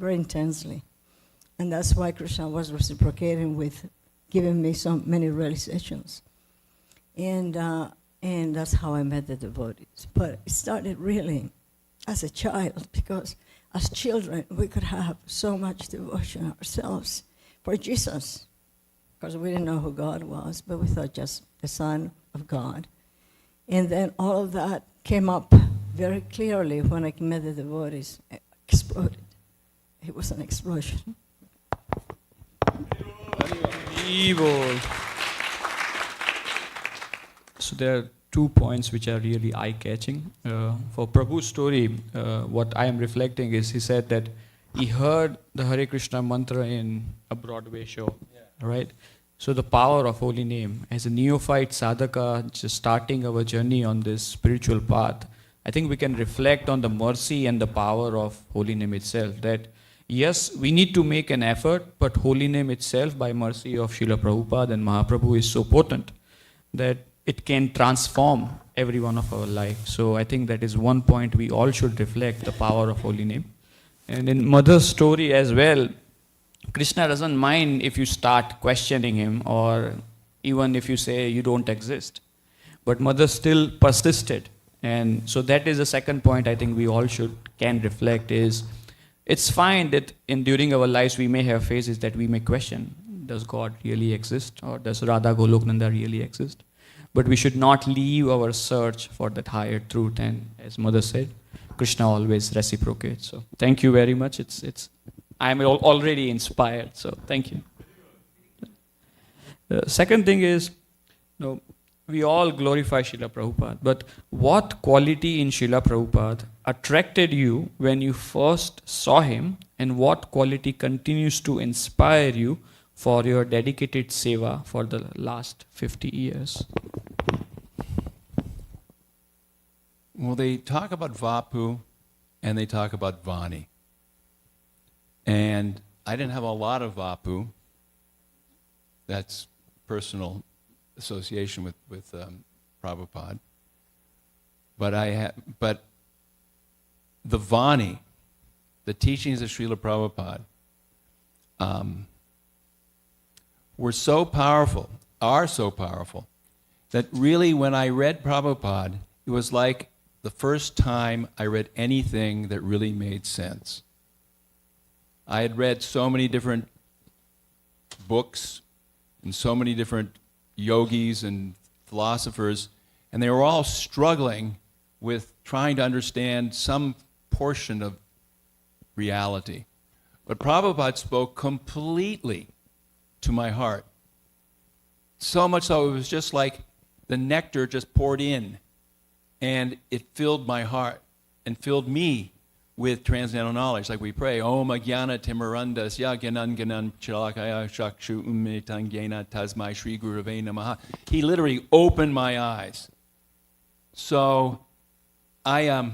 very intensely. And that's why Krishna was reciprocating with giving me so many realizations. And that's how I met the devotees. But it started really as a child, because as children, we could have so much devotion ourselves for Jesus, because we didn't know who God was, but we thought just the Son of God. And then all of that came up very clearly when I met the devotees. It exploded. It was an explosion. So there are 2 points which are really eye-catching. For Prabhu's story, what I am reflecting is he said that he heard the Hare Krishna mantra in a Broadway show, right? So the power of holy name. As a neophyte sadhaka, just starting our journey on this spiritual path, I think we can reflect on the mercy and the power of holy name itself. That yes, we need to make an effort, but holy name itself, by mercy of Srila Prabhupada and Mahaprabhu, is so potent that it can transform every one of our life. So I think that is one point we all should reflect, the power of holy name. And in Mother's story as well, Krishna doesn't mind if you start questioning him, or even if you say you don't exist. But Mother still persisted. And so that is the second point I think we all can reflect is, it's fine that during our lives we may have phases that we may question, does God really exist, or does Radha Goloknanda really exist? But we should not leave our search for that higher truth. And as Mother said, Krishna always reciprocates. So thank you very much. I'm already inspired. So thank you. The second thing is, we all glorify Srila Prabhupada, but what quality in Srila Prabhupada attracted you when you first saw him, and what quality continues to inspire you for your dedicated seva for the last 50 years? Well, they talk about Vapu and they talk about Vani. And I didn't have a lot of Vapu. That's personal association with Prabhupada. But the Vani, the teachings of Srila Prabhupada, are so powerful, that really when I read Prabhupada, it was like the first time I read anything that really made sense. I had read so many different books and so many different yogis and philosophers, and they were all struggling with trying to understand some portion of reality. But Prabhupada spoke completely to my heart. So much so it was just like the nectar just poured in, and it filled my heart and filled me with transcendental knowledge. Like we pray, Om Agyana Timarandas Yagyanan Ganan Chalakaya Shakshu Ummitangena Tasmai Shri Gurave Namaha. He literally opened my eyes. So I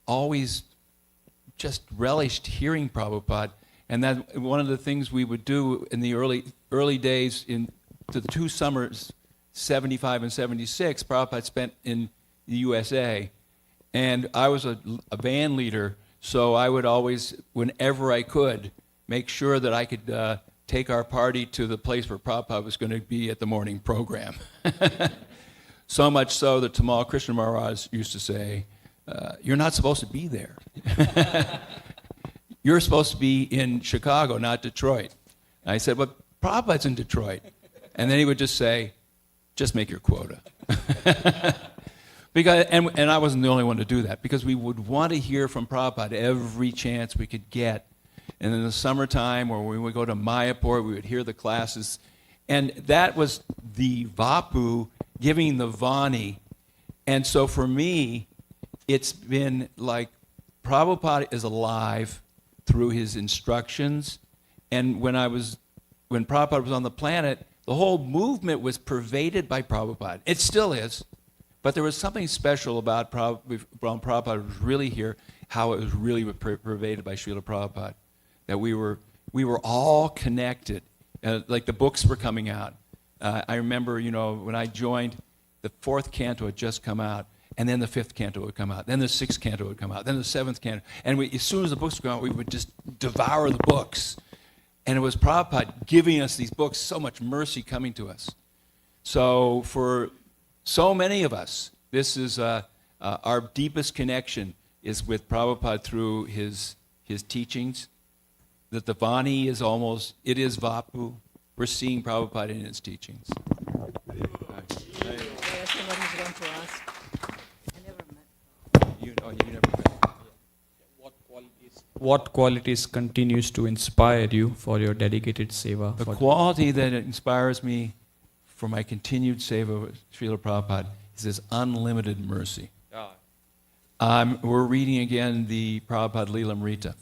always just relished hearing Prabhupada. And that one of the things we would do in the early days, in the 2 summers, 75 and 76, Prabhupada spent in the USA. And I was a band leader, so I would always, whenever I could, make sure that I could take our party to the place where Prabhupada was going to be at the morning program. So much so that Tamal Krishna Maharaj used to say, you're not supposed to be there. You're supposed to be in Chicago, not Detroit. And I said, but Prabhupada's in Detroit. And then he would just say, just make your quota. Because, and I wasn't the only one to do that, because we would want to hear from Prabhupada every chance we could get. And in the summertime, or when we would go to Mayapur, we would hear the classes. And that was the Vapu giving the Vani. And so for me, it's been like Prabhupada is alive through his instructions. And when Prabhupada was on the planet, the whole movement was pervaded by Prabhupada. It still is. But there was something special about Prabhupada was really here, how it was really pervaded by Srila Prabhupada. That we were all connected. Like the books were coming out. I remember, when I joined, the 4th canto had just come out. And then the 5th canto would come out. Then the 6th canto would come out. Then the 7th canto. And as soon as the books would come out, we would just devour the books. And it was Prabhupada giving us these books, so much mercy coming to us. So for so many of us, this is our deepest connection is with Prabhupada through his teachings. That the Vani is almost, it is Vapu. We're seeing Prabhupada in his teachings. Somebody's going to ask. I never met. You never met. What qualities continues to inspire you for your dedicated seva? The quality that inspires me for my continued seva with Srila Prabhupada is his unlimited mercy. We're reading again the Prabhupada Lilamrita.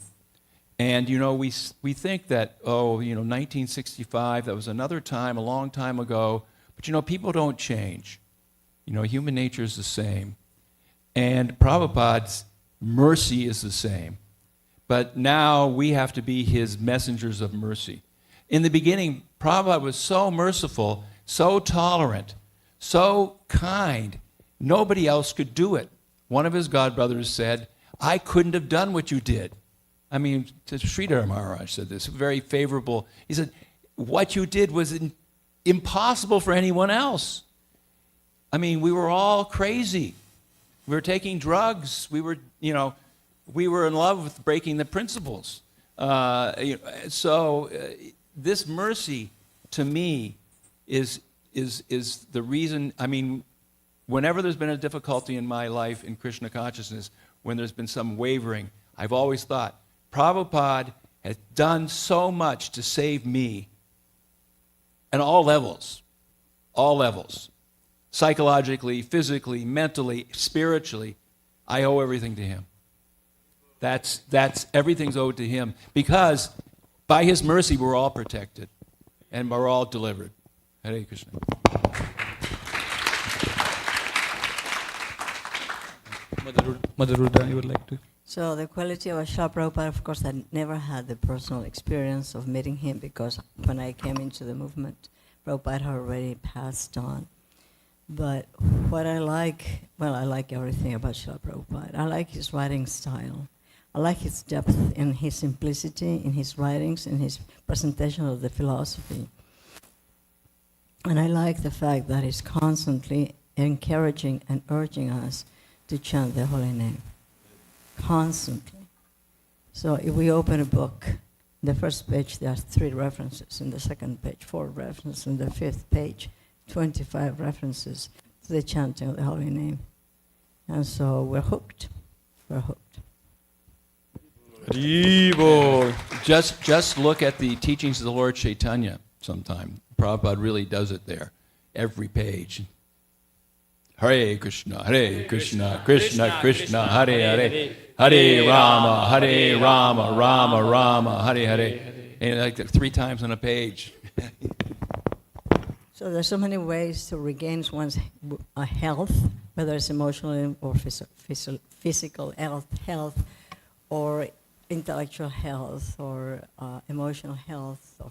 And, we think that, 1965, that was another time, a long time ago. But, people don't change. Human nature is the same. And Prabhupada's mercy is the same. But now we have to be his messengers of mercy. In the beginning, Prabhupada was so merciful, so tolerant, so kind. Nobody else could do it. One of his godbrothers said, I couldn't have done what you did. Sridhar Maharaj said this, very favorable. He said, what you did was impossible for anyone else. We were all crazy. We were taking drugs. We were in love with breaking the principles. This mercy, to me, is the reason. Whenever there's been a difficulty in my life in Krishna consciousness, when there's been some wavering, I've always thought, Prabhupada has done so much to save me at all levels, psychologically, physically, mentally, spiritually. I owe everything to him. That's everything's owed to him, because by his mercy we're all protected and we're all delivered. Hare Krishna. Mother Rudra, you would like to? So the quality of Srila Prabhupada, of course, I never had the personal experience of meeting him, because when I came into the movement, Prabhupada had already passed on. But what I like everything about Srila Prabhupada. I like his writing style. I like his depth and his simplicity in his writings and his presentation of the philosophy. And I like the fact that he's constantly encouraging and urging us to chant the holy name. Constantly. So if we open a book, the first page there are 3 references, in the second page 4 references, in the 5th page 25 references to the chanting of the holy name. And so we're hooked. Just look at the teachings of the Lord Chaitanya sometime. Prabhupada really does it there. Every page. Hare Krishna, Krishna Krishna, Hare Hare, Hare Rama, Rama Rama, Hare Hare. And like 3 times on a page. So there's so many ways to regain one's health, whether it's emotional or physical health, or intellectual health, or emotional health, or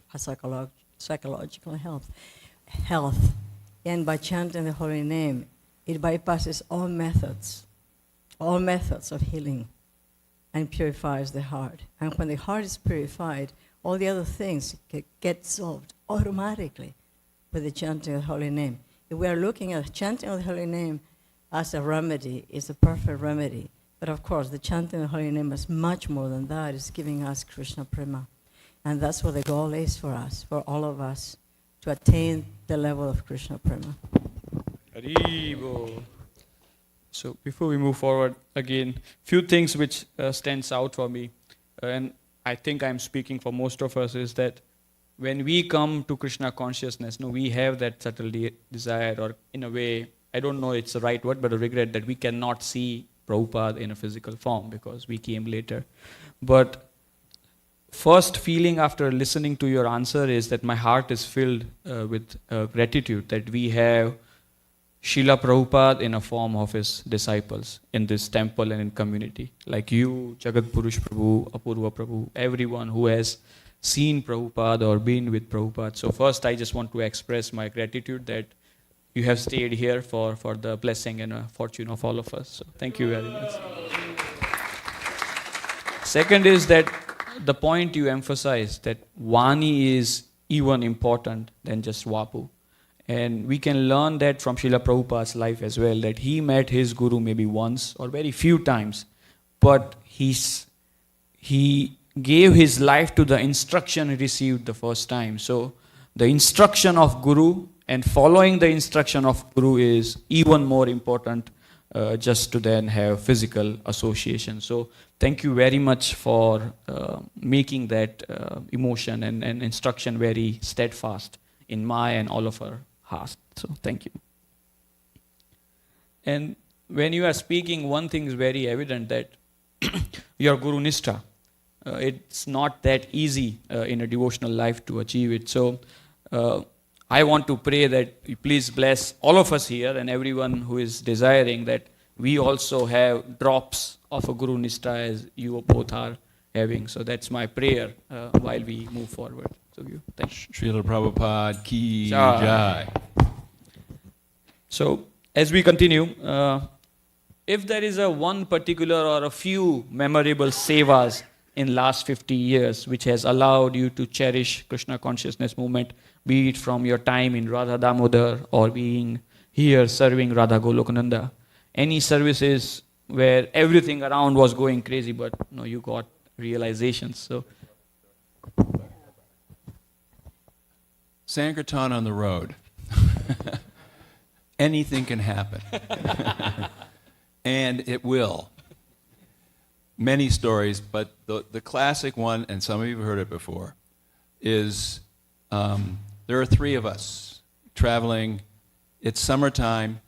psychological health. And by chanting the holy name, it bypasses all methods of healing, and purifies the heart. And when the heart is purified, all the other things get solved automatically with the chanting of the holy name. If we are looking at chanting of the holy name as a remedy, it's a perfect remedy. But of course, the chanting of the holy name is much more than that. It's giving us Krishna Prema. And that's what the goal is for us, for all of us, to attain the level of Krishna Prema. Haribo. So before we move forward, again, few things which stands out for me, and I think I'm speaking for most of us, is that when we come to Krishna consciousness, we have that subtle desire, or in a way, I don't know it's the right word, but a regret that we cannot see Prabhupada in a physical form because we came later. But first feeling after listening to your answer is that my heart is filled with gratitude that we have Srila Prabhupada in a form of his disciples in this temple and in community. Like you, Jagat Purush Prabhu, Apurva Prabhu, everyone who has seen Prabhupada or been with Prabhupada. So first I just want to express my gratitude that you have stayed here for the blessing and fortune of all of us. So thank you very much. Second is that the point you emphasized, that Vani is even important than just Vapu. And we can learn that from Srila Prabhupada's life as well, that he met his guru maybe once or very few times, but he gave his life to the instruction he received the first time. So the instruction of guru and following the instruction of guru is even more important just to then have physical association. So thank you very much for making that emotion and instruction very steadfast in my and all of our hearts. So thank you. And when you are speaking, one thing is very evident, that your Guru Nishtha, it's not that easy in a devotional life to achieve it. So I want to pray that you please bless all of us here and everyone who is desiring that we also have drops of a Guru Nishtha as you both are having. So that's my prayer while we move forward. So you, thank you. Srila Prabhupada ki Jai. jai. So as we continue, if there is a one particular or a few memorable sevas in last 50 years which has allowed you to cherish Krishna consciousness movement, be it from your time in Radha Damodar or being here serving Radha Golokananda, any services where everything around was going crazy, but no, you got realizations. So Sankirtan on the road. Anything can happen. And it will. Many stories, but the classic one, and some of you have heard it before, is there are three of us traveling. It's summertime,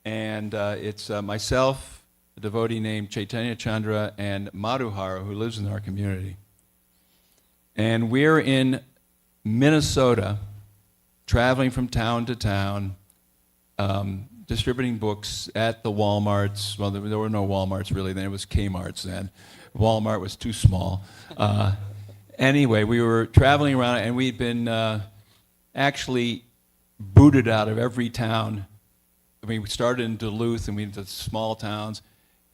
and it's myself, a devotee named Chaitanya Chandra, and Madhuhara, who lives in our community. And we're in Minnesota, traveling from town to town, distributing books at the Walmarts. Well, there were no Walmarts really then, it was Kmart's then. Walmart was too small. Anyway, we were traveling around, and we'd been actually booted out of every town. I mean, we started in Duluth, and we went to small towns,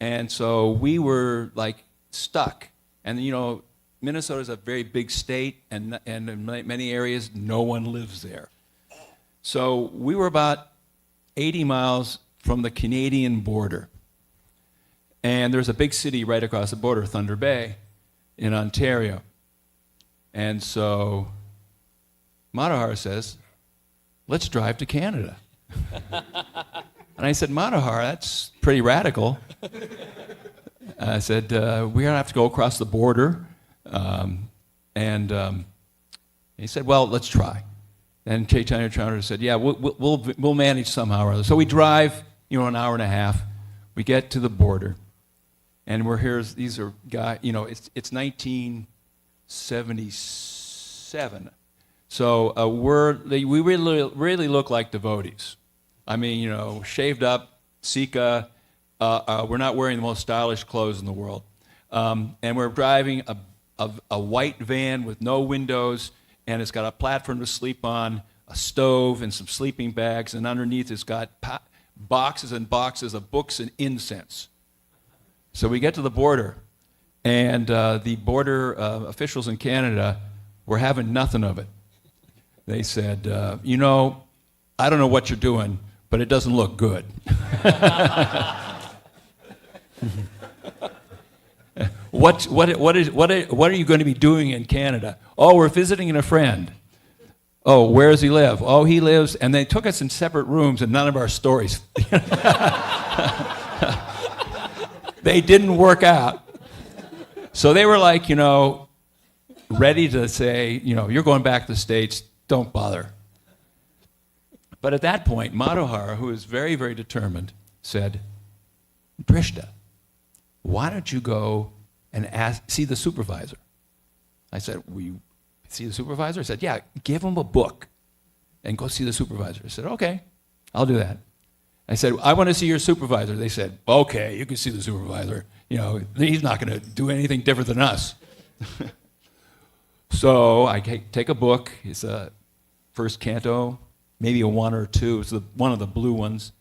and so we were like stuck. And you know, Minnesota is a very big state, and in many areas, no one lives there. So we were about 80 miles from the Canadian border. And there's a big city right across the border, Thunder Bay, in Ontario. And so Madhuhara says, let's drive to Canada. And I said, Madhuhara, that's pretty radical. I said, we're going to have to go across the border. He said, well, let's try. And Chaitanya Chandra said, yeah, we'll manage somehow or other. So we drive, an hour and a half. We get to the border. And we're here, these are guys, it's 1977. So we really look like devotees. I mean, shaved up, Sika. We're not wearing the most stylish clothes in the world. And we're driving a white van with no windows, and it's got a platform to sleep on, a stove, and some sleeping bags, and underneath it's got boxes and boxes of books and incense. So we get to the border, and the border officials in Canada were having nothing of it. They said, I don't know what you're doing, but it doesn't look good. What are you going to be doing in Canada? Oh, we're visiting a friend. Oh, where does he live? Oh, he lives, and they took us in separate rooms, and none of our stories. They didn't work out. So they were like, ready to say, you're going back to the States, don't bother. But at that point, Madhuhara, who is very, very determined, said, Drishta, why don't you go and see the supervisor? I said, will you see the supervisor? I said, yeah, give him a book and go see the supervisor. I said, okay, I'll do that. I said, I want to see your supervisor. They said, okay, you can see the supervisor. He's not going to do anything different than us. So I take a book. It's a first canto, maybe a 1 or 2. It's one of the blue ones.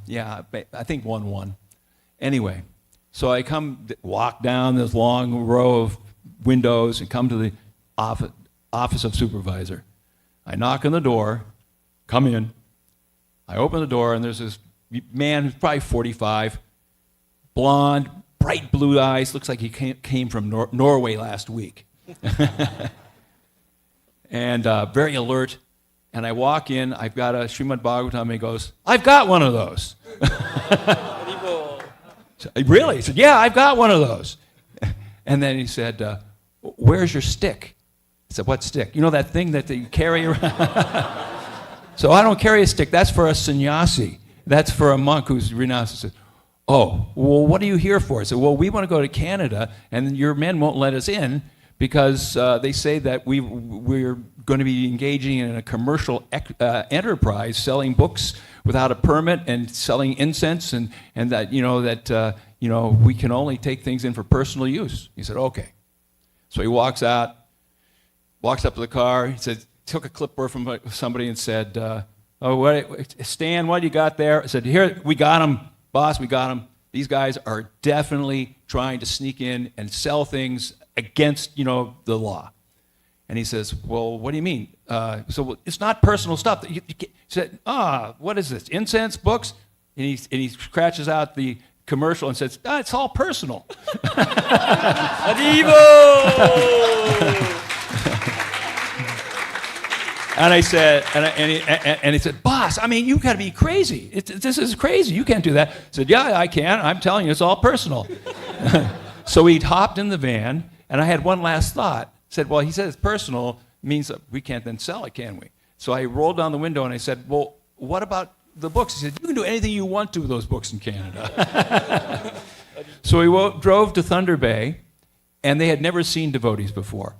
Yeah, I think 1-1. Anyway, so I walk down this long row of windows and come to the office of supervisor. I knock on the door, come in. I open the door, and there's this man who's probably 45, blonde, bright blue eyes, looks like he came from Norway last week. And very alert. And I walk in, I've got a Srimad Bhagavatam, and he goes, "I've got one of those." Really? He said, "Yeah, I've got one of those." And then he said, "Where's your stick?" I said, "What stick?" "You know that thing that you carry around?" So I don't carry a stick. That's for a sannyasi. That's for a monk who's renounced. I said, "Oh, well, what are you here for?" I said, "Well, we want to go to Canada, and your men won't let us in because they say that we're going to be engaging in a commercial enterprise, selling books without a permit and selling incense, and that we can only take things in for personal use." He said, "Okay." So he walks up to the car. He said, took a clipboard from somebody and said, "Stan, what do you got there?" I said, "Here, we got them, boss, we got them. These guys are definitely trying to sneak in and sell things against, the law." And he says, "Well, what do you mean?" So it's not personal stuff. He said, "What is this, incense, books?" And he scratches out the commercial and says, "It's all personal." And I said, and he said, "Boss, I mean, you got to be crazy. This is crazy. You can't do that." I said, "Yeah, I can. I'm telling you, it's all personal." So he hopped in the van, and I had one last thought. I said, "Well, he said it's personal, means that we can't then sell it, can we?" So I rolled down the window and I said, "Well, what about the books?" He said, "You can do anything you want to with those books in Canada." So we drove to Thunder Bay, and they had never seen devotees before,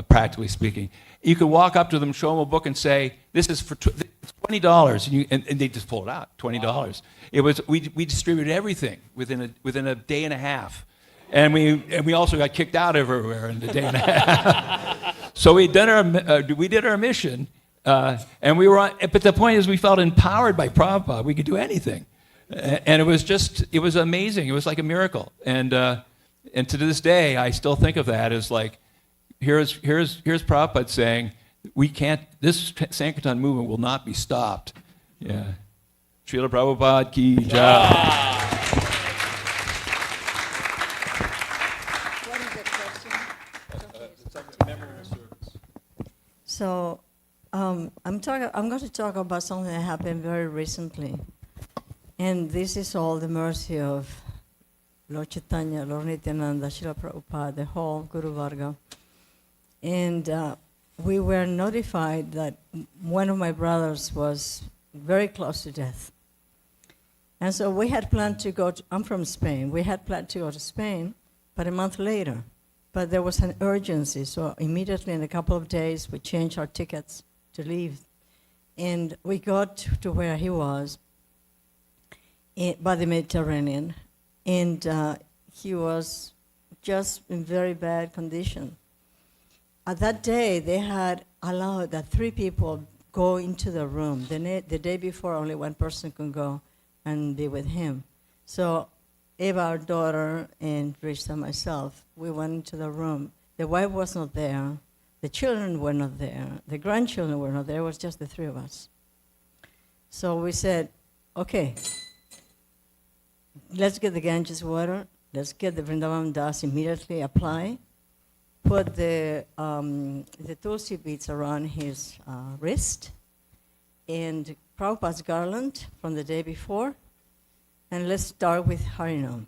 practically speaking. You could walk up to them, show them a book, and say, "This is for $20," and they just pull it out, $20. It was we distributed everything within a day and a half, and we also got kicked out everywhere in a day and a half. So we did our mission, and we were on. But the point is, we felt empowered by Prabhupada. We could do anything, and it was amazing. It was like a miracle, and to this day, I still think of that as like. Here's Prabhupada saying, this Sankirtan movement will not be stopped. Yeah. Srila Prabhupada ki jai. What is the question? So, I'm going to talk about something that happened very recently. And this is all the mercy of Lord Chaitanya, Lord Nityananda, Srila Prabhupada, the whole Guru Varga. And we were notified that one of my brothers was very close to death. And so we had planned to go I'm from Spain. We had planned to go to Spain, but a month later. But there was an urgency, so immediately in a couple of days, we changed our tickets to leave. And we got to where he was, by the Mediterranean, and he was just in very bad condition. At that day, they had allowed that 3 people go into the room. The day before, only one person could go and be with him. So Eva, our daughter, and Rishta, myself, we went into the room. The wife was not there. The children were not there. The grandchildren were not there. It was just the 3 of us. So we said, okay, let's get the Ganges water. Let's get the Vrindavan Das immediately, apply. Put the tulsi beads around his wrist, and Prabhupada's garland from the day before, and let's start with Harinam.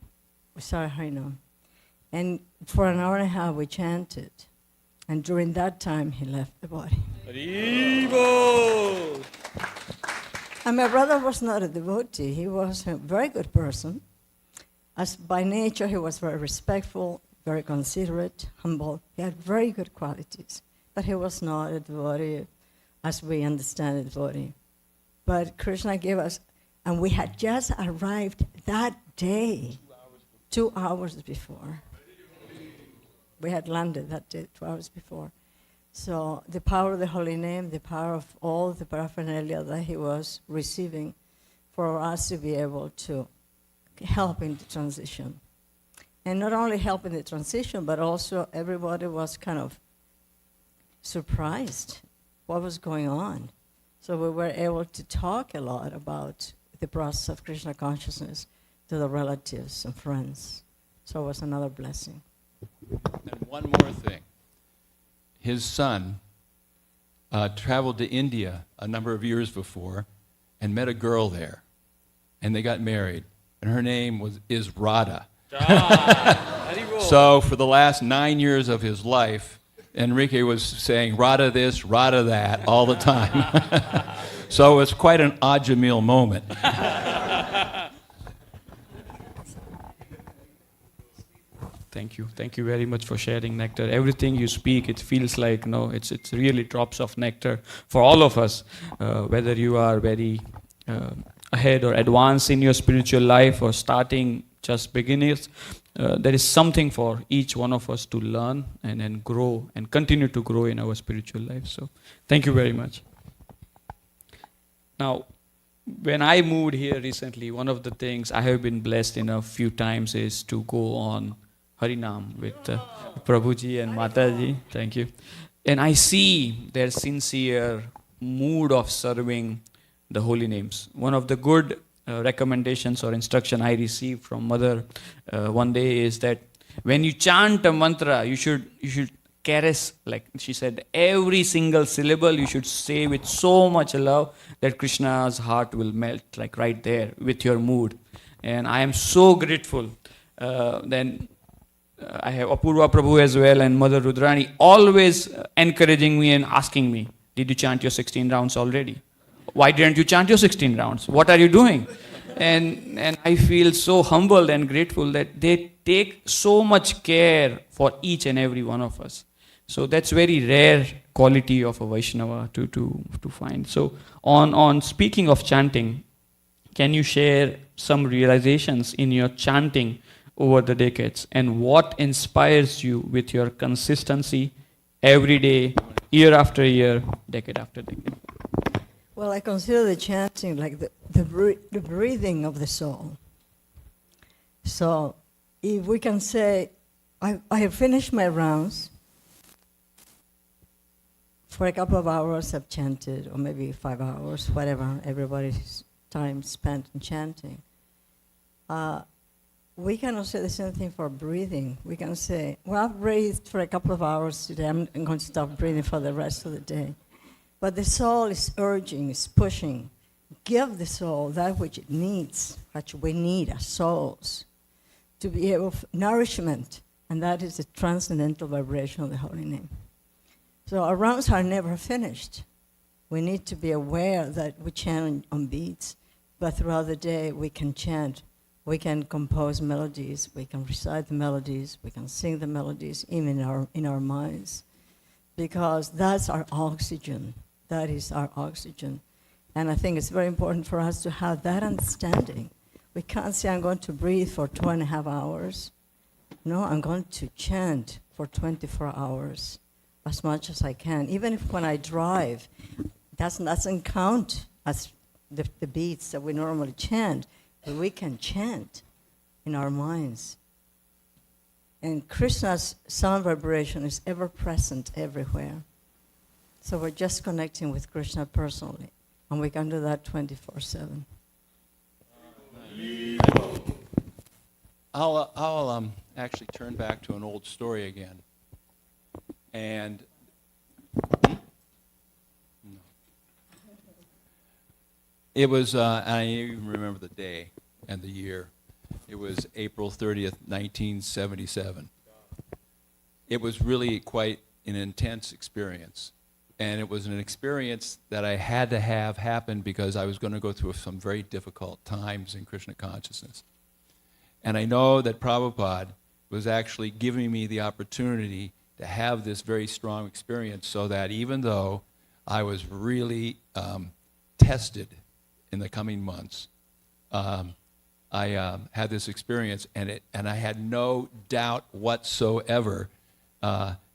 We started Harinam. And for an hour and a half we chanted, and during that time he left the body. And my brother was not a devotee. He was a very good person. As by nature he was very respectful, very considerate, humble. He had very good qualities, but he was not a devotee as we understand a devotee. But Krishna gave us, and we had just arrived that day, 2 hours before. We had landed that day, 2 hours before. So the power of the holy name, the power of all the paraphernalia that he was receiving for us to be able to help in the transition. And not only help in the transition, but also everybody was kind of surprised what was going on. So we were able to talk a lot about the process of Krishna consciousness to the relatives and friends. So it was another blessing. And one more thing. His son traveled to India a number of years before and met a girl there. And they got married. And her name is Radha. So for the last 9 years of his life, Enrique was saying Radha this, Radha that all the time. So it's quite an Ajamil moment. Thank you. Thank you very much for sharing nectar. Everything you speak, it feels like, it's really drops of nectar for all of us, whether you are very ahead or advanced in your spiritual life or starting just beginners. There is something for each one of us to learn and grow and continue to grow in our spiritual life. So thank you very much. Now, when I moved here recently, one of the things I have been blessed in a few times is to go on Harinam with Prabhuji and Mataji. Thank you. And I see their sincere mood of serving the holy names. One of the good recommendations or instruction I received from Mother one day is that when you chant a mantra, you should caress, like she said, every single syllable you should say with so much love that Krishna's heart will melt, like right there with your mood. And I am so grateful. Then I have Apurva Prabhu as well and Mother Rudrani always encouraging me and asking me, did you chant your 16 rounds already? Why didn't you chant your 16 rounds? What are you doing? And I feel so humbled and grateful that they take so much care for each and every one of us. So that's very rare quality of a Vaishnava to find. So on speaking of chanting, can you share some realizations in your chanting over the decades and what inspires you with your consistency every day, year after year, decade after decade? Well, I consider the chanting like the breathing of the soul. So if we can say, I have finished my rounds, for a couple of hours I've chanted, or maybe 5 hours, whatever, everybody's time spent in chanting. We cannot say the same thing for breathing. We can say, well, I've breathed for a couple of hours today, I'm going to stop breathing for the rest of the day. But the soul is urging, is pushing. Give the soul that which it needs, which we need as souls, to be able to nourishment, and that is the transcendental vibration of the holy name. So our rounds are never finished. We need to be aware that we chant on beats, but throughout the day we can chant, we can compose melodies, we can recite the melodies, we can sing the melodies even in our minds, because that's our oxygen. That is our oxygen. And I think it's very important for us to have that understanding. We can't say, I'm going to breathe for 2.5 hours. No, I'm going to chant for 24 hours, as much as I can. Even if when I drive, that doesn't count as the beats that we normally chant, but we can chant in our minds. And Krishna's sound vibration is ever present everywhere. So we're just connecting with Krishna personally, and we can do that 24/7. I'll actually turn back to an old story again. And it was, I even remember the day and the year. It was April 30th, 1977. It was really quite an intense experience. And it was an experience that I had to have happen because I was going to go through some very difficult times in Krishna consciousness. And I know that Prabhupada was actually giving me the opportunity to have this very strong experience so that even though I was really tested in the coming months, I had this experience and I had no doubt whatsoever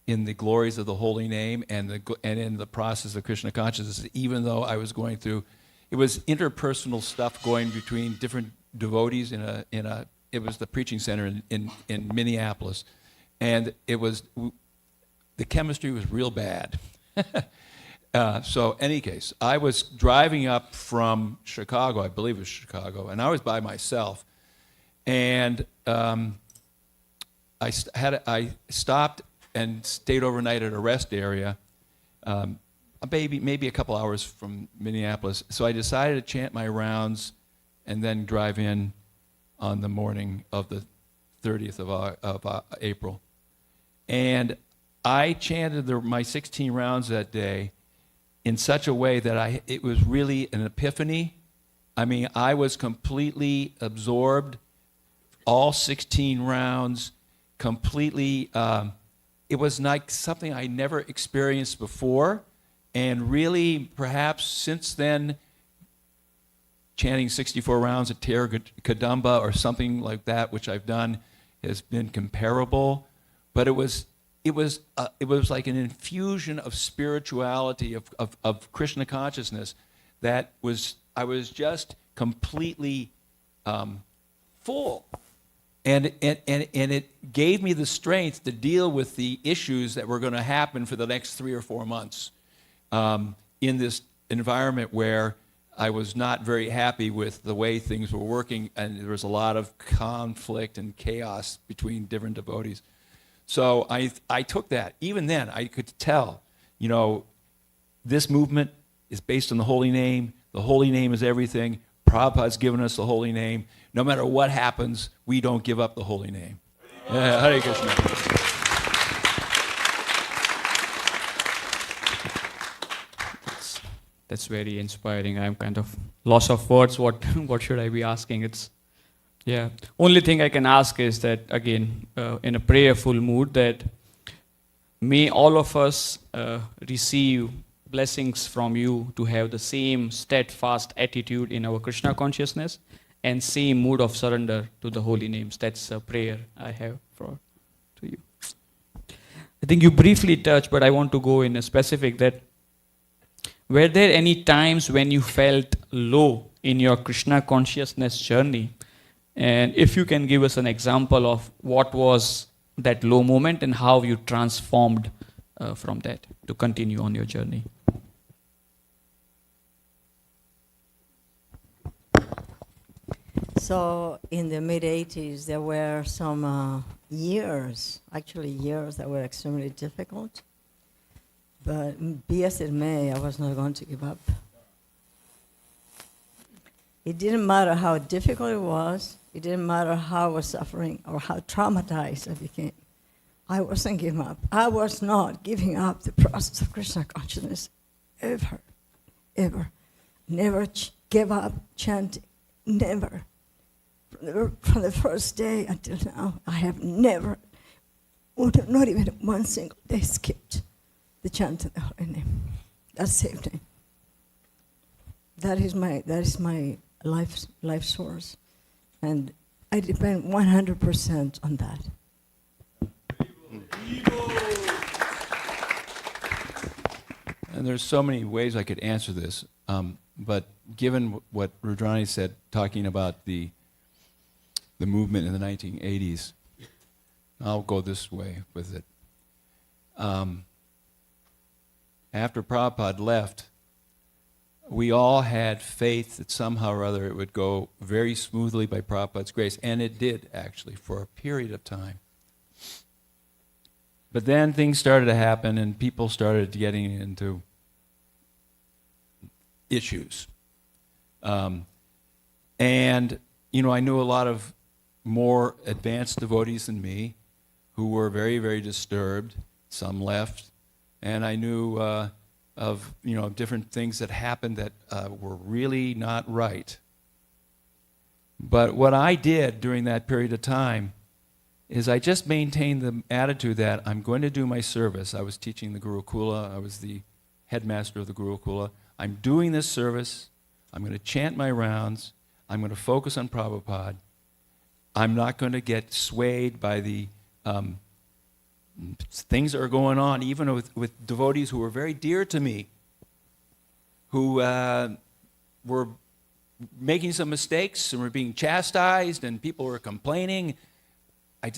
in the glories of the holy name and in the process of Krishna consciousness, even though I was going through, it was interpersonal stuff going between different devotees it was the preaching center in Minneapolis, and the chemistry was real bad. So any case, I was driving up from Chicago, I believe it was Chicago, and I was by myself, and I stopped and stayed overnight at a rest area, maybe a couple hours from Minneapolis. So I decided to chant my rounds and then drive in on the morning of the 30th of April. And I chanted my 16 rounds that day in such a way that it was really an epiphany. I mean, I was completely absorbed, all 16 rounds, completely, it was like something I never experienced before, and really, perhaps since then, chanting 64 rounds at Ter Kadamba or something like that, which I've done, has been comparable. But it was like an infusion of spirituality, of Krishna consciousness, that I was just completely full. And it gave me the strength to deal with the issues that were going to happen for the next 3 or 4 months in this environment where I was not very happy with the way things were working, and there was a lot of conflict and chaos between different devotees. So I took that. Even then, I could tell, this movement is based on the holy name. The holy name is everything. Prabhupada's given us the holy name. No matter what happens, we don't give up the holy name. Hare Krishna. That's very inspiring. I'm kind of lost of words. What should I be asking? Only thing I can ask is that, again, in a prayerful mood, that may all of us receive blessings from you to have the same steadfast attitude in our Krishna consciousness and same mood of surrender to the holy names. That's a prayer I have to you. I think you briefly touched, but I want to go in a specific that, were there any times when you felt low in your Krishna consciousness journey? And if you can give us an example of what was that low moment and how you transformed from that to continue on your journey. So in the mid-'80s, there were some years that were extremely difficult. But be as it may, I was not going to give up. It didn't matter how difficult it was. It didn't matter how I was suffering or how traumatized I became. I wasn't giving up. I was not giving up the process of Krishna consciousness ever, ever. Never give up chanting, never. From the first day until now, I have never, not even one single day skipped the chant of the holy name. That saved me. That is my life source, and I depend 100% on that. And there's so many ways I could answer this, but given what Rudrani said, talking about the movement in the 1980s, I'll go this way with it. After Prabhupada left, we all had faith that somehow or other it would go very smoothly by Prabhupada's grace, and it did, actually, for a period of time. But then things started to happen, and people started getting into issues. And, I knew a lot of more advanced devotees than me who were very, very disturbed. Some left. And I knew of different things that happened that were really not right. But what I did during that period of time is I just maintained the attitude that I'm going to do my service. I was teaching the Gurukula. I was the headmaster of the Gurukula. I'm doing this service. I'm going to chant my rounds. I'm going to focus on Prabhupada. I'm not going to get swayed by the things that are going on, even with devotees who were very dear to me, who were making some mistakes and were being chastised, and people were complaining. I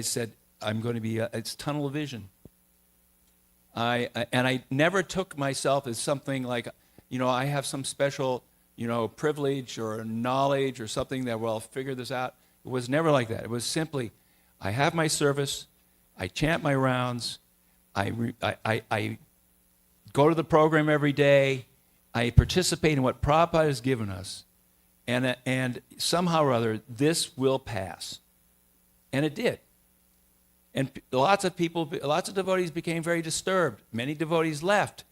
said, I'm going to be, it's tunnel vision. And I never took myself as something like, I have some special, privilege or knowledge or something that, well, I'll figure this out. It was never like that. It was simply, I have my service, I chant my rounds, I go to the program every day, I participate in what Prabhupada has given us, and somehow or other, this will pass. And it did. And lots of devotees became very disturbed. Many devotees left.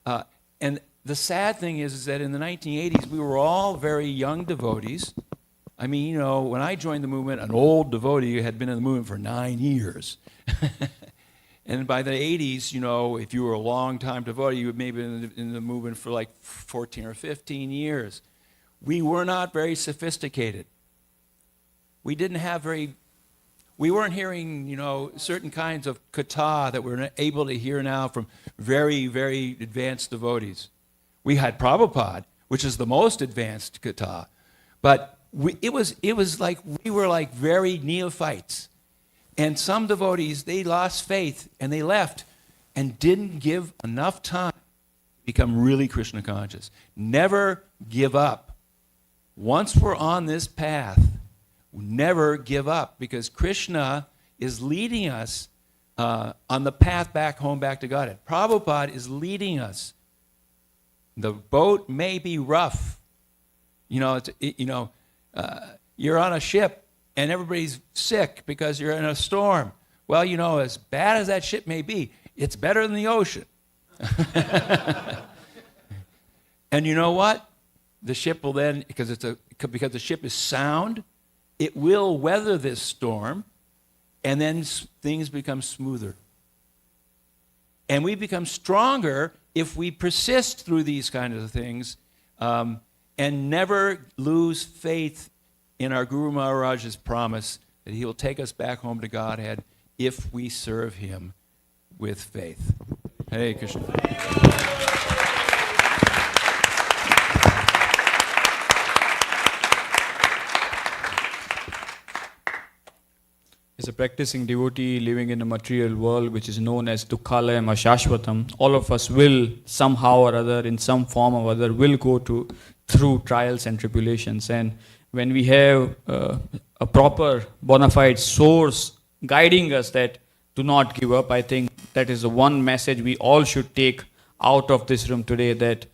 And the sad thing is that in the 1980s, we were all very young devotees. I mean, when I joined the movement, an old devotee had been in the movement for 9 years. And by the 80s, if you were a long-time devotee, you had maybe been in the movement for like 14 or 15 years. We were not very sophisticated. We weren't hearing, certain kinds of kata that we're able to hear now from very, very advanced devotees. We had Prabhupada, which is the most advanced kata, but it was like we were like very neophytes. And some devotees, they lost faith and they left and didn't give enough time to become really Krishna conscious. Never give up. Once we're on this path, never give up, because Krishna is leading us on the path back home, back to Godhead. Prabhupada is leading us. The boat may be rough. You're on a ship and everybody's sick because you're in a storm. Well, as bad as that ship may be, it's better than the ocean. And you know what? The ship will then, because the ship is sound, it will weather this storm, and then things become smoother. And we become stronger if we persist through these kinds of things, and never lose faith in our Guru Maharaj's promise that he will take us back home to Godhead if we serve him with faith. Hare Krishna. As a practicing devotee living in a material world which is known as Dukhalayam or Shashvatam, all of us will somehow or other, in some form or other, will go through trials and tribulations. And when we have a proper bona fide source guiding us that do not give up, I think that is the one message we all should take out of this room today, that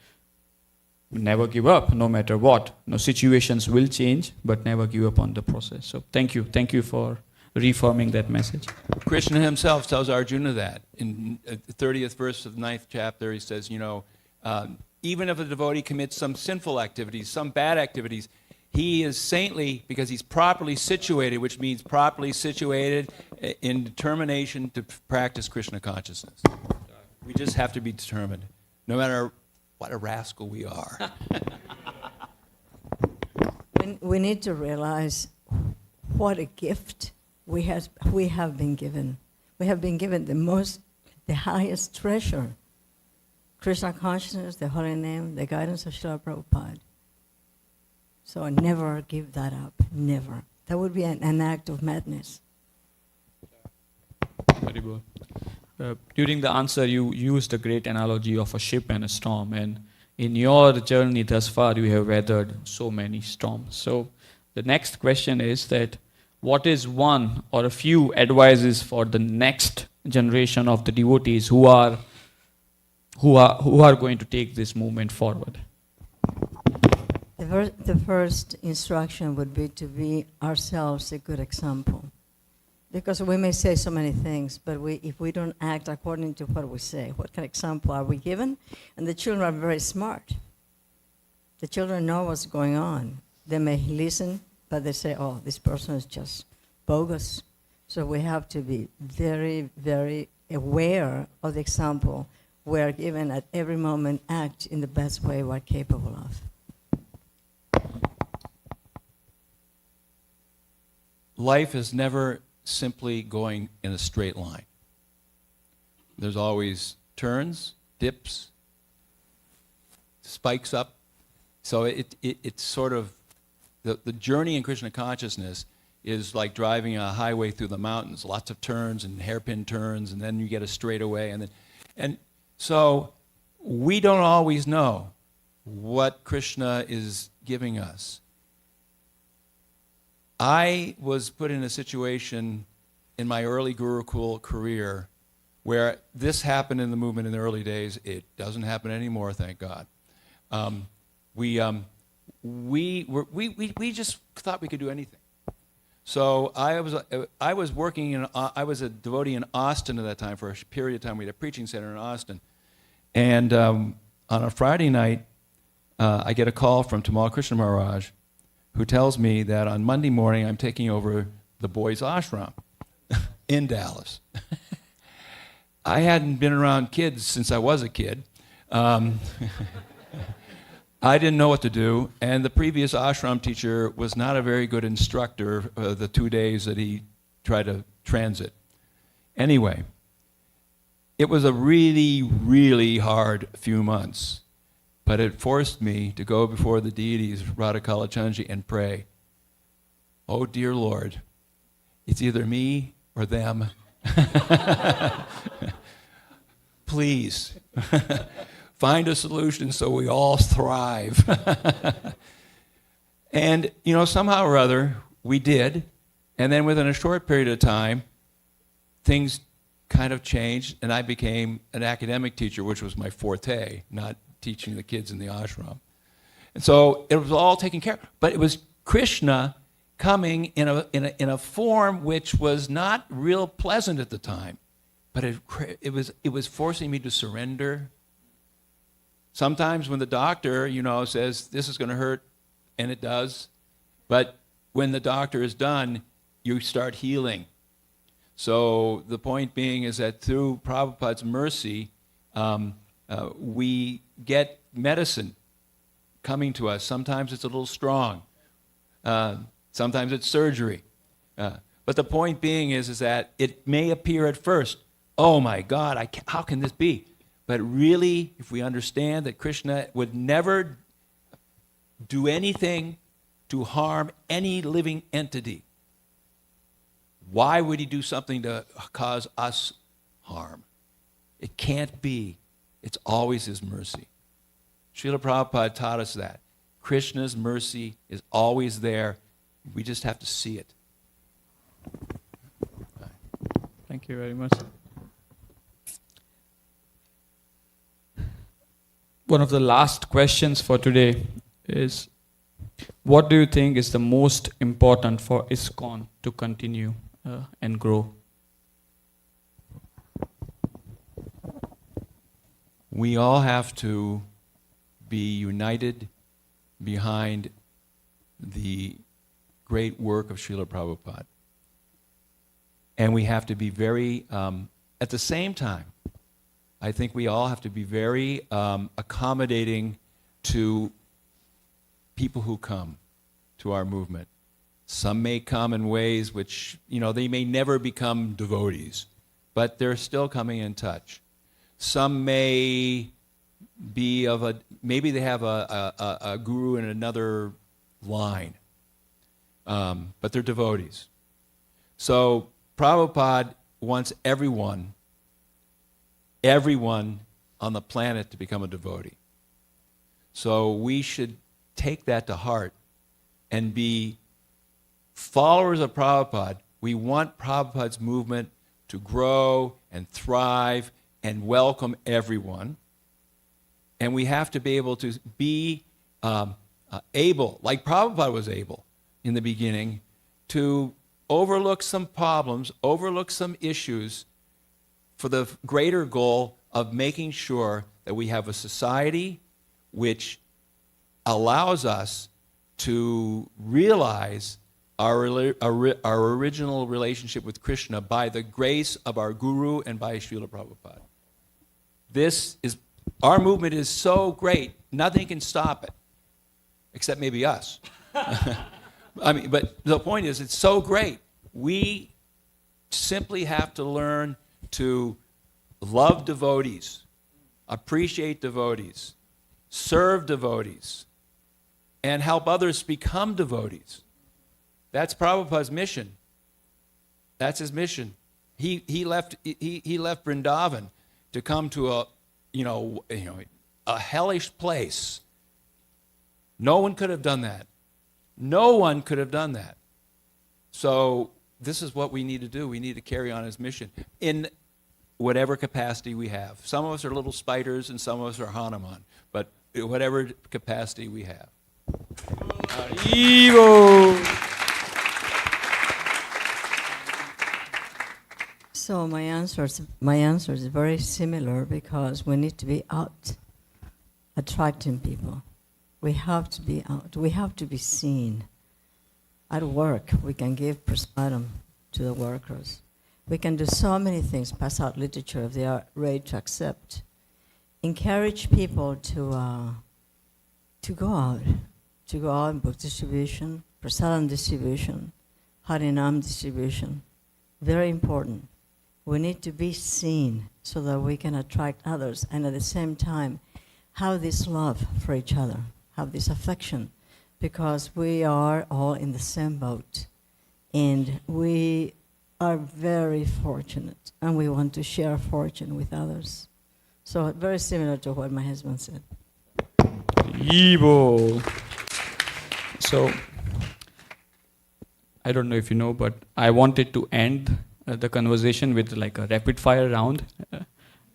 never give up no matter what. Situations will change, but never give up on the process. So thank you for reforming that message. Krishna himself tells Arjuna that. In the 30th verse of the 9th chapter, he says, even if a devotee commits some sinful activities, some bad activities, he is saintly because he's properly situated, which means properly situated in determination to practice Krishna consciousness. We just have to be determined, no matter what a rascal we are. We need to realize what a gift we have been given. We have been given the highest treasure, Krishna consciousness, the holy name, the guidance of Srila Prabhupada. So never give that up, never. That would be an act of madness. Very good. During the answer, you used a great analogy of a ship and a storm. And in your journey thus far, you have weathered so many storms. So the next question is that, what is one or a few advices for the next generation of the devotees who are going to take this movement forward? The first instruction would be to be ourselves a good example. Because we may say so many things, but if we don't act according to what we say, what kind of example are we given? And the children are very smart. The children know what's going on. They may listen, but they say, oh, this person is just bogus. So we have to be very, very aware of the example we are given at every moment, act in the best way we are capable of. Life is never simply going in a straight line. There's always turns, dips, spikes up. So it's sort of, the journey in Krishna consciousness is like driving a highway through the mountains, lots of turns and hairpin turns, and then you get a straightaway. And so we don't always know what Krishna is giving us. I was put in a situation in my early Gurukul career where this happened in the movement in the early days. It doesn't happen anymore, thank God. We just thought we could do anything. So I was a devotee in Austin at that time for a period of time. We had a preaching center in Austin, and on a Friday night, I get a call from Tamal Krishna Maharaj, who tells me that on Monday morning I'm taking over the boys' ashram in Dallas. I hadn't been around kids since I was a kid. I didn't know what to do, and the previous ashram teacher was not a very good instructor the 2 days that he tried to transit. Anyway, it was a really, really hard few months, but it forced me to go before the deities, Radha Kalachandji, and pray, "Oh, dear Lord, it's either me or them. Please." Find a solution so we all thrive. And, somehow or other, we did. And then within a short period of time, things kind of changed, and I became an academic teacher, which was my forte, not teaching the kids in the ashram. And so it was all taken care of. But it was Krishna coming in a form which was not real pleasant at the time. But it was forcing me to surrender. Sometimes when the doctor, says, this is going to hurt, and it does, but when the doctor is done, you start healing. So the point being is that through Prabhupada's mercy, we get medicine coming to us. Sometimes it's a little strong. Sometimes it's surgery. But the point being is that it may appear at first, oh my God, how can this be? But really, if we understand that Krishna would never do anything to harm any living entity, why would he do something to cause us harm? It can't be. It's always his mercy. Srila Prabhupada taught us that. Krishna's mercy is always there. We just have to see it. Thank you very much. One of the last questions for today is, what do you think is the most important for ISKCON to continue and grow? We all have to be united behind the great work of Srila Prabhupada. And we have to be very, at the same time, I think we all have to be very accommodating to people who come to our movement. Some may come in ways which, they may never become devotees, but they're still coming in touch. Some may be maybe they have a guru in another line, but they're devotees. So Prabhupada wants everyone on the planet to become a devotee. So we should take that to heart and be followers of Prabhupada. We want Prabhupada's movement to grow and thrive and welcome everyone. And we have to be able to be able, like Prabhupada was able in the beginning, to overlook some problems, overlook some issues for the greater goal of making sure that we have a society which allows us to realize our original relationship with Krishna by the grace of our Guru and by Srila Prabhupada. Our movement is so great, nothing can stop it, except maybe us. But the point is, it's so great. We simply have to learn to love devotees, appreciate devotees, serve devotees, and help others become devotees. That's Prabhupada's mission. That's his mission. He left Vrindavan to come to a hellish place. No one could have done that. No one could have done that. So this is what we need to do. We need to carry on his mission in whatever capacity we have. Some of us are little spiders and some of us are Hanuman, but whatever capacity we have. Evo. So my answer is very similar, because we need to be out attracting people. We have to be out. We have to be seen. At work, we can give prasadam to the workers. We can do so many things, pass out literature if they are ready to accept. Encourage people to go out in book distribution, prasadam distribution, harinam distribution. Very important. We need to be seen so that we can attract others, and at the same time have this love for each other, have this affection, because we are all in the same boat, and we are very fortunate, and we want to share fortune with others. So very similar to what my husband said. Evo. So, I don't know if you know, but I wanted to end the conversation with like a rapid fire round,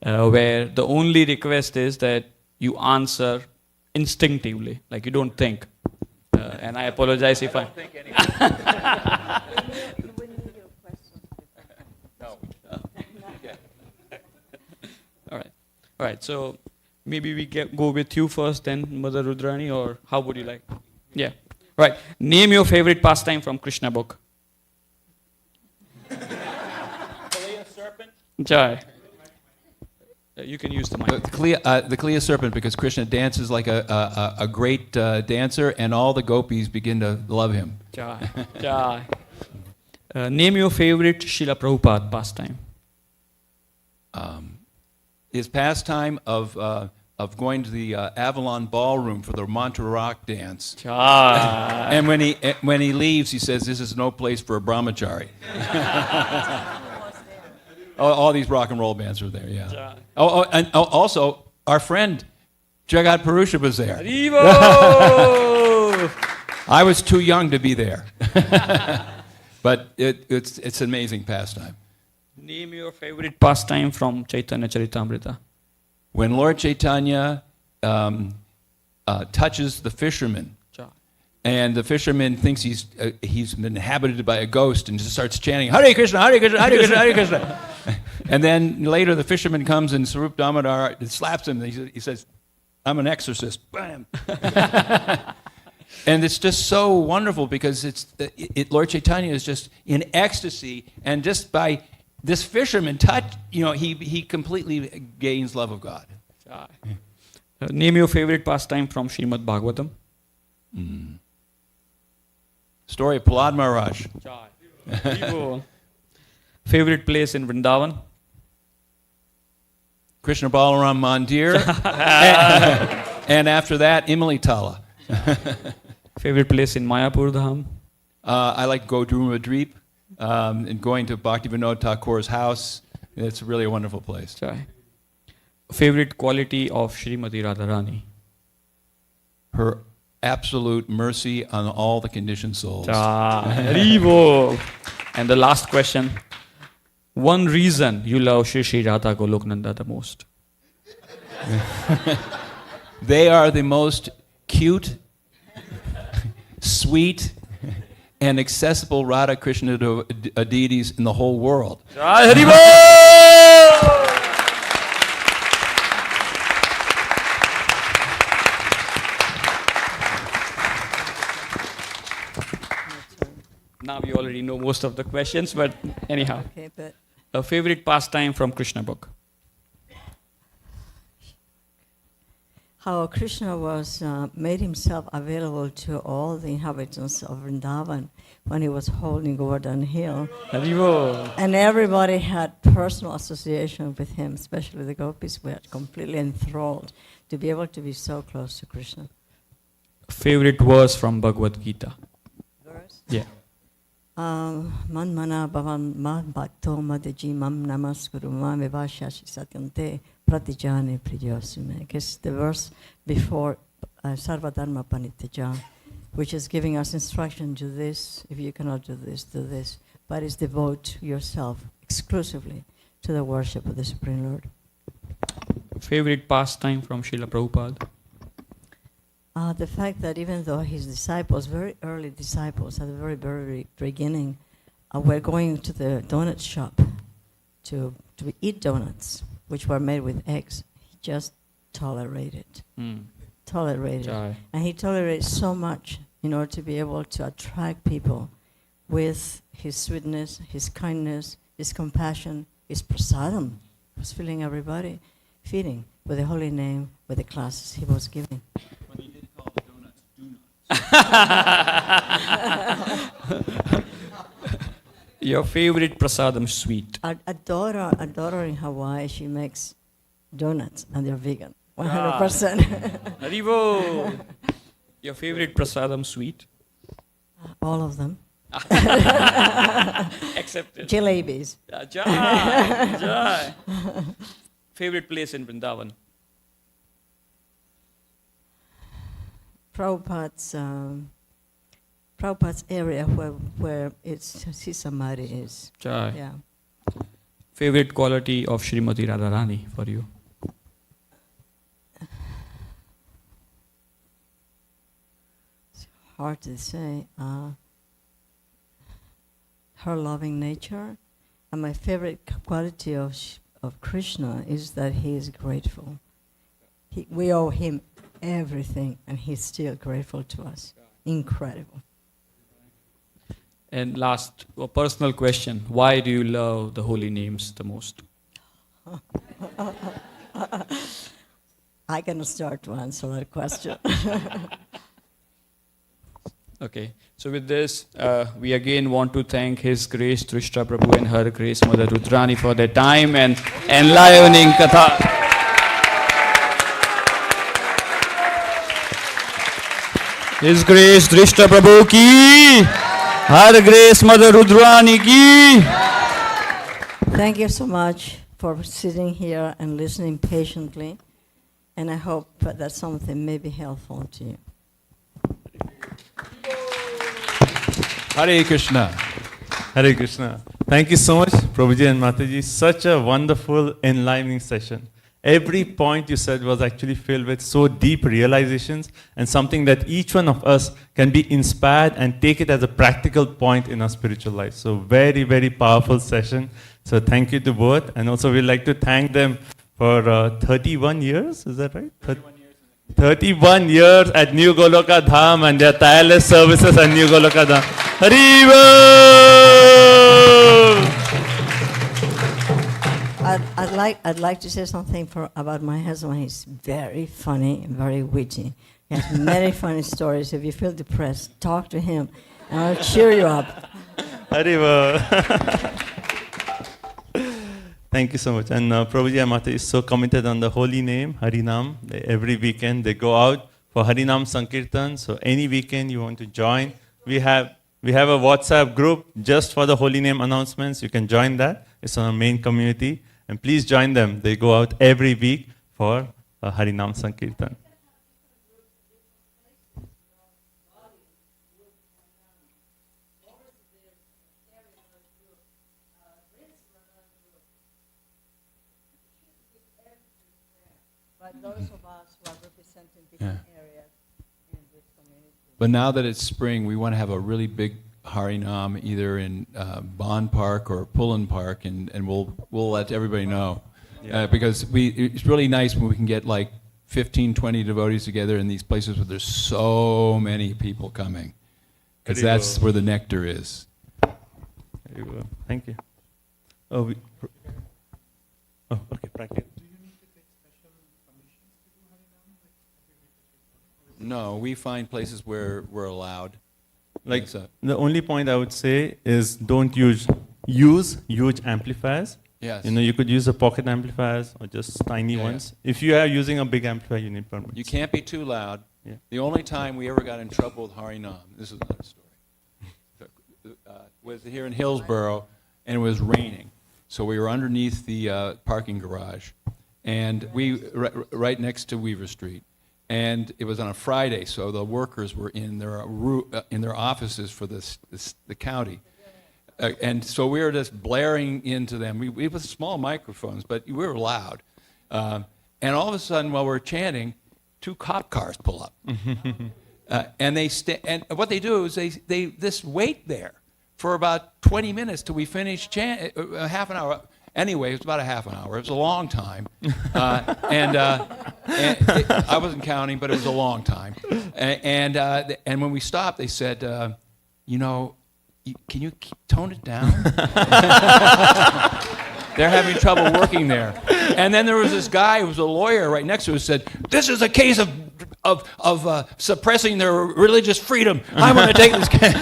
where the only request is that you answer instinctively, like you don't think. And I apologize if I... All right. So maybe we go with you first, then Mother Rudrani, or how would you like? Yeah. Right. Name your favorite pastime from Krishna book. Jai. You can use the mic. The Kliya serpent, because Krishna dances like a great dancer, and all the gopis begin to love him. Jai. Name your favorite Srila Prabhupada pastime. His pastime of going to the Avalon ballroom for the mantra rock dance. Jai. And when he leaves, he says, "This is no place for a brahmachari." All these rock and roll bands were there, yeah. And also, our friend Jagat Purusha was there. I was too young to be there. But it's an amazing pastime. Name your favorite pastime from Chaitanya Charitamrita. When Lord Chaitanya touches the fisherman, and the fisherman thinks he's been inhabited by a ghost and just starts chanting, "Hare Krishna, Hare Krishna, Hare Krishna, Hare Krishna." And then later the fisherman comes and Sarup Damodar slaps him. He says, "I'm an exorcist." Bam. And it's just so wonderful, because Lord Chaitanya is just in ecstasy, and just by this fisherman touch, he completely gains love of God. Name your favorite pastime from Srimad Bhagavatam. Story of Prahlad Maharaj. Favorite place in Vrindavan? Krishna Balaram Mandir. And after that, Imli Tala. Favorite place in Mayapur Dham? I like Godruma Dweep, and going to Bhaktivinoda Thakur's house. It's really a wonderful place. Favorite quality of Srimati Radharani? Her absolute mercy on all the conditioned souls. And the last question. One reason you love Shri Shri Radha Goloknanda the most? They are the most cute, sweet, and accessible Radha Krishna deities in the whole world. Now we already know most of the questions, but anyhow. Okay, but A favorite pastime from Krishna book? how Krishna was made himself available to all the inhabitants of Vrindavan when he was holding Govardhan Hill. Haribo. And everybody had personal association with him, especially the gopis were completely enthralled to be able to be so close to Krishna. Favorite verse from Bhagavad Gita? Verse? Yeah. Man mana bhavan ma bhakto madaji mam namaskuru ma vivashashi satyante pratijane prijasume. I guess the verse before Sarvadharma Panitaja, which is giving us instruction, do this, if you cannot do this, do this. But it's devote yourself exclusively to the worship of the Supreme Lord. Favorite pastime from Srila Prabhupada? The fact that even though his disciples, very early disciples at the very, very beginning, were going to the donut shop to eat donuts, which were made with eggs, he just tolerated. Tolerated. Jai. And he tolerated so much in order to be able to attract people with his sweetness, his kindness, his compassion, his prasadam. He was filling everybody, feeding with the holy name, with the classes he was giving. But he did call the donuts do-nuts. Your favorite prasadam sweet? A daughter in Hawaii, she makes donuts and they're vegan. 100%. Haribo. Your favorite prasadam sweet? All of them. Accepted. Jalebis. Jai. Jai. Favorite place in Vrindavan? Prabhupada's area where it's his samadhi is. Jai. Yeah. Favorite quality of Srimati Radharani for you? It's hard to say. Her loving nature, and my favorite quality of Krishna is that he is grateful. We owe him everything, and he's still grateful to us. Incredible. And last, a personal question. Why do you love the holy names the most? I cannot start to answer that question. Okay. So with this, we again want to thank His Grace Trishta Prabhu and Her Grace Mother Rudrani for their time and enlivening Katha. His Grace Trishta Prabhu ki, Her Grace Mother Rudrani ki. Thank you so much for sitting here and listening patiently, and I hope that something may be helpful to you. Hare Krishna. Hare Krishna. Thank you so much, Prabhuji and Mataji. Such a wonderful, enlivening session. Every point you said was actually filled with so deep realizations and something that each one of us can be inspired and take it as a practical point in our spiritual life. So very, very powerful session. So thank you to both. And also we'd like to thank them for 31 years, is that right? 31 years at New Goloka Dham and their tireless services at New Goloka Dham. Haribo! I'd like to say something about my husband. He's very funny and very witty. He has many funny stories. If you feel depressed, talk to him, and I'll cheer you up. Haribo! Thank you so much. And Prabhuji and Mata is so committed on the holy name, Harinam. Every weekend they go out for Harinam Sankirtan. So any weekend you want to join, we have a WhatsApp group just for the holy name announcements. You can join that. It's on our main community. And please join them. They go out every week for Harinam Sankirtan. But those of us who are representing different areas in this community. But now that it's spring, we want to have a really big Harinam either in Bond Park or Pullen Park, and we'll let everybody know. Because it's really nice when we can get like 15, 20 devotees together in these places where there's so many people coming. Because that's where the nectar is. Very well. Thank you. Okay, practice. No, we find places where we're allowed. Like It's a- the only point I would say is don't use huge amplifiers. Yes. You know, you could use the pocket amplifiers or just tiny Yeah, ones. If you are using a big amplifier, you need permits. You can't be too loud. Yeah. The only time we ever got in trouble with Harinam, this is another story, was here in Hillsborough, and it was raining. So we were underneath the parking garage, and right next to Weaver Street. And it was on a Friday, so the workers were in their offices for the county. And so we were just blaring into them. We with small microphones, but we were loud. And all of a sudden, while we're chanting, 2 cop cars pull up. And and what they do is they just wait there for about 20 minutes till we finish half an hour. Anyway, it was about a half an hour. It was a long time. And I wasn't counting, but it was a long time. And when we stopped, they said, you know, can you tone it down? They're having trouble working there. And then there was this guy who was a lawyer right next to us said, this is a case of suppressing their religious freedom. I want to take this case.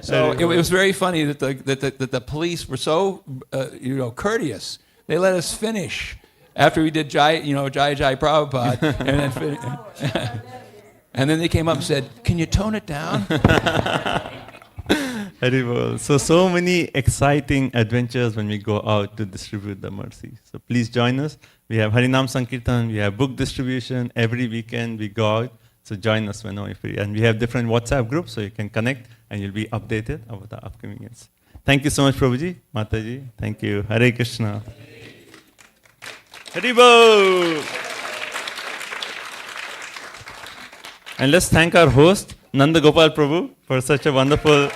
So it was very funny that the police were so courteous. They let us finish after we did Jai Jai Prabhupada, and then they came up and said, "Can you tone it down?" Haribol. So many exciting adventures when we go out to distribute the mercy. So please join us. We have Harinam Sankirtan, we have book distribution. Every weekend we go out. So join us whenever you're free. And we have different WhatsApp groups, so you can connect and you'll be updated about the upcoming events. Thank you so much, Prabhuji, Mataji. Thank you. Hare Krishna. Haribol. And let's thank our host, Nanda Gopal Prabhu, for such a wonderful.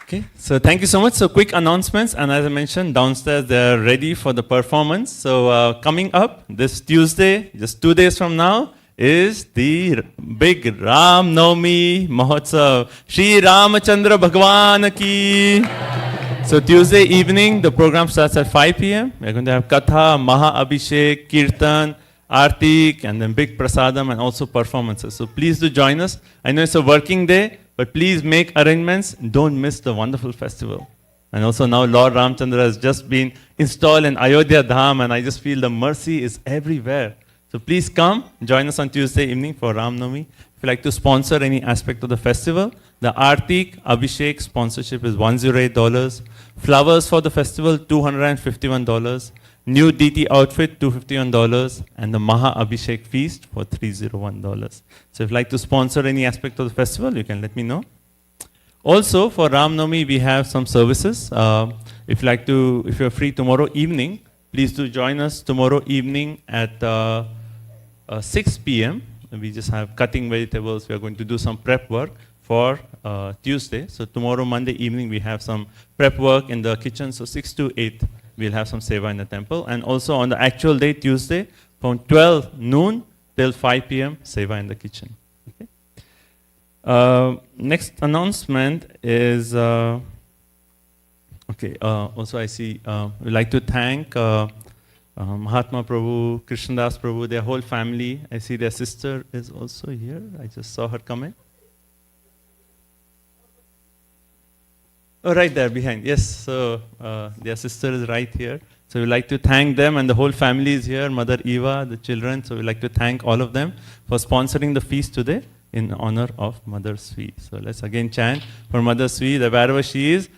Okay, so thank you so much. So quick announcements, and as I mentioned, downstairs they're ready for the performance. So coming up this Tuesday, just 2 days from now, is the big Ram Navami Mahotsav. Shri Ramachandra Bhagwan ki. So Tuesday evening, the program starts at 5 p.m. We're going to have Katha, Maha Abhishek, Kirtan, Artik, and then big prasadam and also performances. So please do join us. I know it's a working day, but please make arrangements. Don't miss the wonderful festival. And also now Lord Ramchandra has just been installed in Ayodhya Dham, and I just feel the mercy is everywhere. So please come, join us on Tuesday evening for Ram Navami. If you like to sponsor any aspect of the festival, the Artik Abhishek sponsorship is $108. Flowers for the festival, $251. New DT outfit, $251. And the Maha Abhishek feast for $301. So if you'd like to sponsor any aspect of the festival, you can let me know. Also, for Ram Navami, we have some services. If you're free tomorrow evening, please do join us tomorrow evening at 6 p.m. We just have cutting vegetables. We are going to do some prep work for Tuesday. So tomorrow, Monday evening, we have some prep work in the kitchen. So 6 to 8, we'll have some seva in the temple. And also on the actual day, Tuesday, from 12 noon till 5 p.m., seva in the kitchen. Okay. Next announcement is, also I see, we'd like to thank Mahatma Prabhu, Krishnadas Prabhu, their whole family. I see their sister is also here. I just saw her come in. Oh, right there behind. Yes, so their sister is right here. So we'd like to thank them, and the whole family is here, Mother Eva, the children. So we'd like to thank all of them for sponsoring the feast today in honor of Mother Sui. So let's again chant for Mother Sui, that wherever she is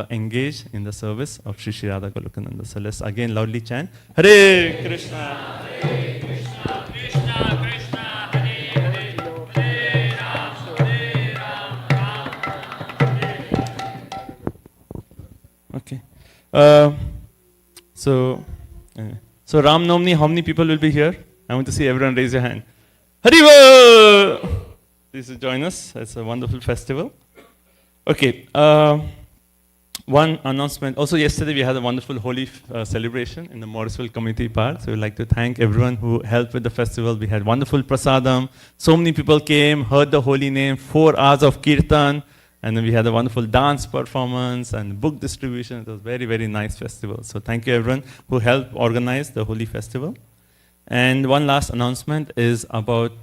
engaged in the service of Sri Sri Radha Golokananda. So let's again loudly chant, Hare Krishna. Hare Krishna, Krishna Krishna, Hare Hare, Hare Ram, Hare Ram. Okay. So Ram Navami, how many people will be here? I want to see everyone raise your hand. Haribo! Please join us. It's a wonderful festival. Okay. One announcement. Also, yesterday we had a wonderful holy celebration in the Morrisville Community Park. So we'd like to thank everyone who helped with the festival. We had wonderful prasadam. So many people came, heard the holy name, 4 hours of kirtan, And then we had a wonderful dance performance and book distribution. It was very, very nice festival. So thank you everyone who helped organize the Holy Festival. And one last announcement is about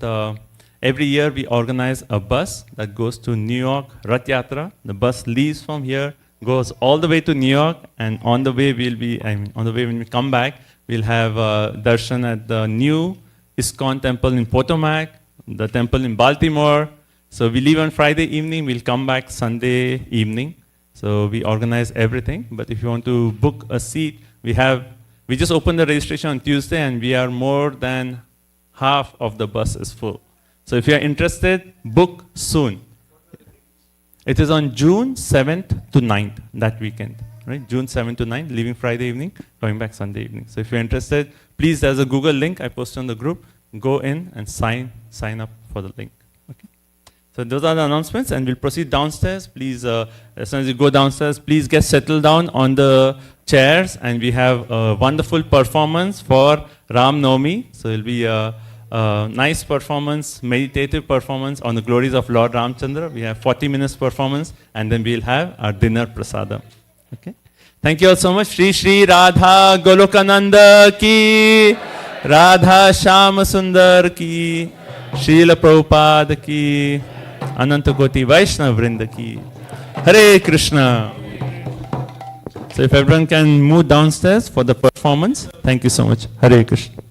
every year we organize a bus that goes to New York, Rath Yatra. The bus leaves from here, goes all the way to New York, and on the way on the way when we come back, we'll have darshan at the new ISKCON temple in Potomac, the temple in Baltimore. So we leave on Friday evening, we'll come back Sunday evening. So we organize everything, but if you want to book a seat, we just opened the registration on Tuesday, and we are more than half of the bus is full. So if you are interested, book soon. It is on June 7th to 9th, that weekend. Right? June 7th to 9th, leaving Friday evening, coming back Sunday evening. So if you're interested, please, there's a Google link I posted on the group. Go in and sign up for the link. Okay? So those are the announcements, and we'll proceed downstairs. Please, as soon as you go downstairs, please get settled down on the chairs, and we have a wonderful performance for Ram Navami. So it'll be a nice performance, meditative performance on the glories of Lord Ramchandra. We have 40 minutes performance, and then we'll have our dinner prasadam. Okay. Thank you all so much. Shri Shri Radha Golokananda ki, Radha Shama Sundar ki, Srila Prabhupada ki, Ananta Koti Vaishnav Vrinda ki. Hare Krishna. So if everyone can move downstairs for the performance. Thank you so much. Hare Krishna.